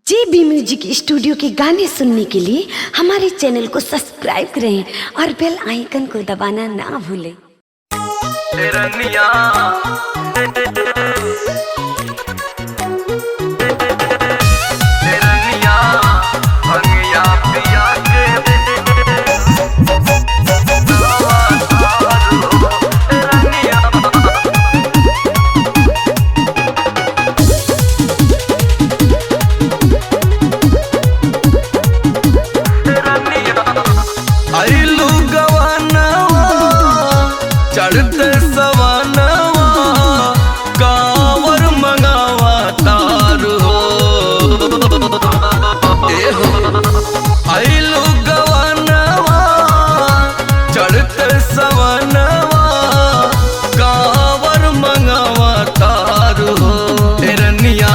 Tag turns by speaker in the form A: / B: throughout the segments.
A: JB music studio के गाने सुनने के लिए हमारे चैनल को सब्सक्राइब करें और बेल आइकन को दबाना ना भूलें।
B: चढ़ते सवानवा कांवर मंगावा तारू हो आइलू गवानवा चढ़ते सवानवा कांवर मंगावा तारू हो रनिया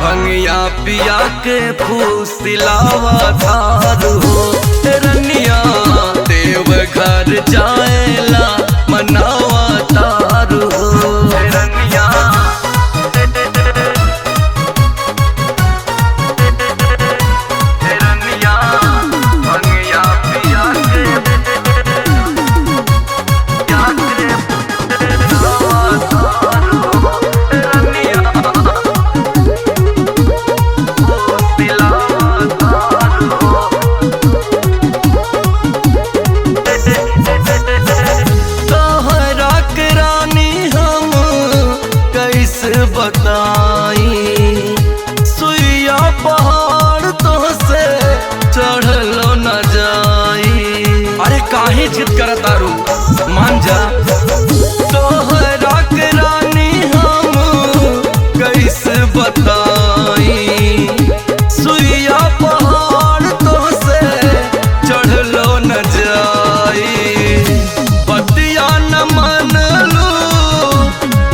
B: भंगिया पिया के फूसिलावा तारू हो रनिया देव घर जाएला मनावा तारू हो रनिया रनिया भंगिया पिया के तारू हो रनिया दिलावा तारू हो बताई सुइया पहाड़ तो से चढ़लो न जाई। अरे काहे जिद कर तारू मान जा तोहरा के रानी हम कैसे बताई सुइया पहाड़ तो से चढ़लो न जाई। बतिया न मन लू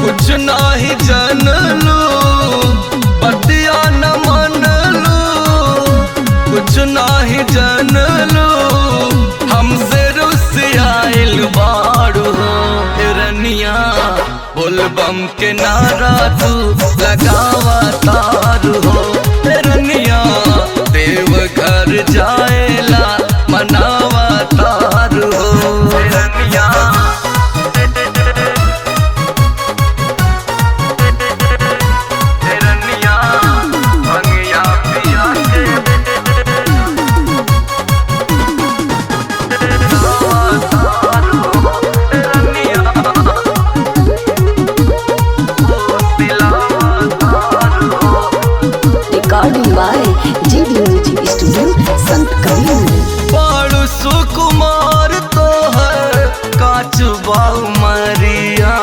B: कुछ नाही जन लू बतिया न मन लू कुछ नाही जन लू हमसे रुसियाइल बाड़ू हो रनिया बोल बम के नारा तू लगावा तारू हो रनिया देव घर जाएला मनावा तारू हो रनिया
A: recording by JB music studio Sant Kabir.
B: बाड़ू सुकुमार तो है काच बाऊ मरिया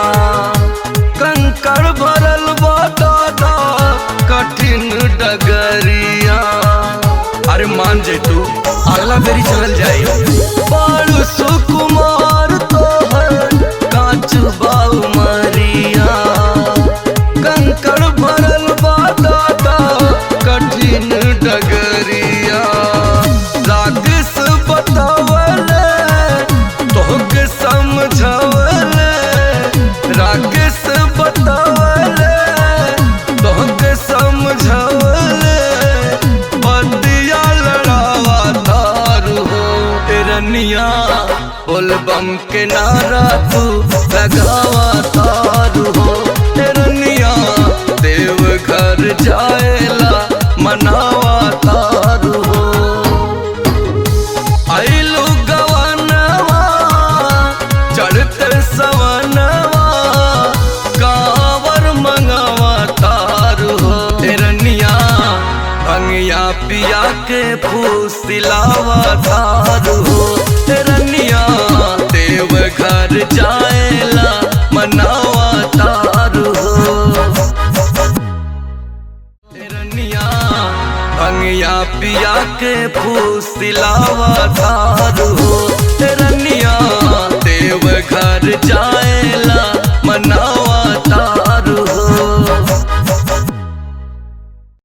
B: कंकड़ भरल बाटा कठिन डगरिया। अरे मान जे तू अगला बेरी चल जाए। बाड़ू सुकुमार तो है काच बाऊ मरिया कंकड़ भरल बाटा कठिन डगरिया। रागस बतावले तोहके समझवले रागस बतावले तोहके समझवले बतिया लड़ावा तारू हो रनिया बोल बम के नारा तू लगावा तारू हो रनिया देव घर जाएला मनावा तारू हो आइलू गवानवा चढ़ते सवनवा कांवर मंगावा तारू हो रनिया भंगिया पिया के फूसिलावा तारू हो रनिया देव घर जाएला मनावा तारू हो भंगिया पिया के फूसिलावा तारू हो